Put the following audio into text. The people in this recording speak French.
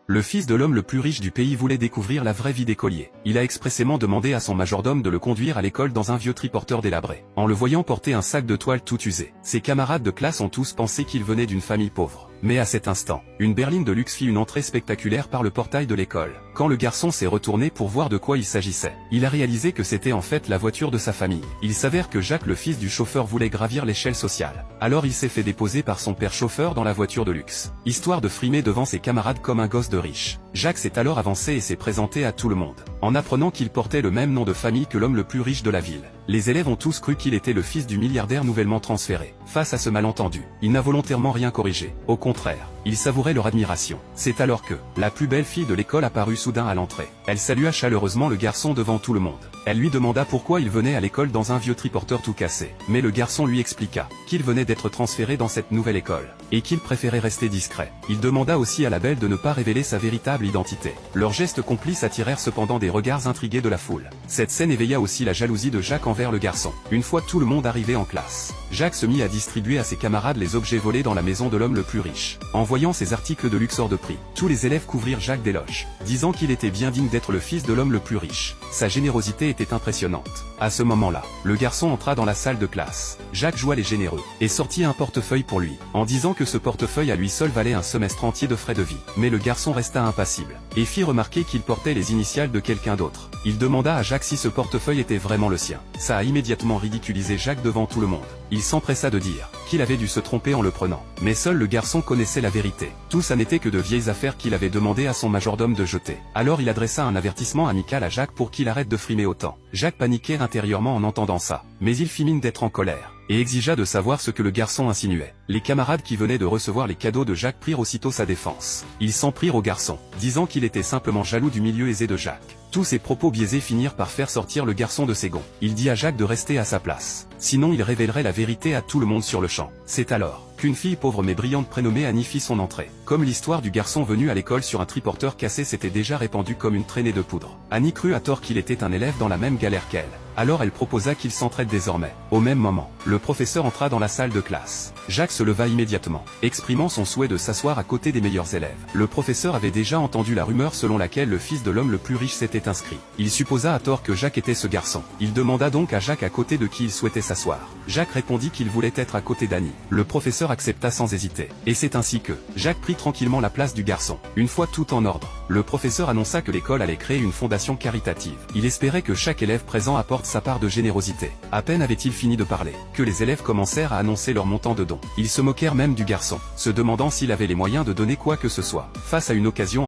Le fils de l'homme le plus riche du pays voulait découvrir la vraie vie d'écolier. Il a expressément demandé à son majordome de le conduire à l'école dans un vieux triporteur délabré. En le voyant porter un sac de toile tout usé, ses camarades de classe ont tous pensé qu'il venait d'une famille pauvre. Mais à cet instant, une berline de luxe fit une entrée spectaculaire par le portail de l'école. Quand le garçon s'est retourné pour voir de quoi il s'agissait, il a réalisé que c'était en fait la voiture de sa famille. Il s'avère que Jacques, le fils du chauffeur, voulait gravir l'échelle sociale. Alors il s'est fait déposer par son père chauffeur dans la voiture de luxe, histoire de frimer devant ses camarades comme un gosse de riche. Jacques s'est alors avancé et s'est présenté à tout le monde, en apprenant qu'il portait le même nom de famille que l'homme le plus riche de la ville. Les élèves ont tous cru qu'il était le fils du milliardaire nouvellement transféré. Face à ce malentendu, il n'a volontairement rien corrigé. Au contraire, il savourait leur admiration. C'est alors que la plus belle fille de l'école apparut soudain à l'entrée. Elle salua chaleureusement le garçon devant tout le monde. Elle lui demanda pourquoi il venait à l'école dans un vieux triporteur tout cassé. Mais le garçon lui expliqua qu'il venait d'être transféré dans cette nouvelle école, et qu'il préférait rester discret. Il demanda aussi à la belle de ne pas révéler sa véritable identité. Leurs gestes complices attirèrent cependant des regards intrigués de la foule. Cette scène éveilla aussi la jalousie de Jacques envers le garçon. Une fois tout le monde arrivé en classe, Jacques se mit à distribuer à ses camarades les objets volés dans la maison de l'homme le plus riche. En voyant ces articles de luxe hors de prix, tous les élèves couvrirent Jacques d'éloges, disant qu'il était bien digne d'être le fils de l'homme le plus riche. Sa générosité était impressionnante. À ce moment-là, le garçon entra dans la salle de classe. Jacques joua les généreux, et sortit un portefeuille pour lui, en disant que ce portefeuille à lui seul valait un semestre entier de frais de vie. Mais le garçon resta impassible, et fit remarquer qu'il portait les initiales de quelqu'un d'autre. Il demanda à Jacques si ce portefeuille était vraiment le sien. Ça a immédiatement ridiculisé Jacques devant tout le monde. Il s'empressa de dire qu'il avait dû se tromper en le prenant. Mais seul le garçon connaissait la vérité. Tout ça n'était que de vieilles affaires qu'il avait demandé à son majordome de jeter. Alors il adressa un avertissement amical à Jacques pour qu'il arrête de frimer autant. Jacques paniquait intérieurement en entendant ça, mais il fit mine d'être en colère, et exigea de savoir ce que le garçon insinuait. Les camarades qui venaient de recevoir les cadeaux de Jacques prirent aussitôt sa défense. Ils s'en prirent au garçon, disant qu'il était simplement jaloux du milieu aisé de Jacques. Tous ces propos biaisés finirent par faire sortir le garçon de ses gonds. Il dit à Jacques de rester à sa place, sinon il révélerait la vérité à tout le monde sur le champ. C'est alors qu'une fille pauvre mais brillante prénommée Annie fit son entrée. Comme l'histoire du garçon venu à l'école sur un triporteur cassé s'était déjà répandue comme une traînée de poudre, Annie crut à tort qu'il était un élève dans la même galère qu'elle. Alors elle proposa qu'ils s'entraident désormais. Au même moment, le professeur entra dans la salle de classe. Jacques se leva immédiatement, exprimant son souhait de s'asseoir à côté des meilleurs élèves. Le professeur avait déjà entendu la rumeur selon laquelle le fils de l'homme le plus riche s'était inscrit. Il supposa à tort que Jacques était ce garçon. Il demanda donc à Jacques à côté de qui il souhaitait s'asseoir. Jacques répondit qu'il voulait être à côté d'Annie. Le professeur accepta sans hésiter. Et c'est ainsi que Jacques prit tranquillement la place du garçon. Une fois tout en ordre, le professeur annonça que l'école allait créer une fondation caritative. Il espérait que chaque élève présent apporte sa part de générosité. À peine avait-il fini de parler, que les élèves commencèrent à annoncer leur montant de dons. Ils se moquèrent même du garçon, se demandant s'il avait les moyens de donner quoi que ce soit. Face à une occasion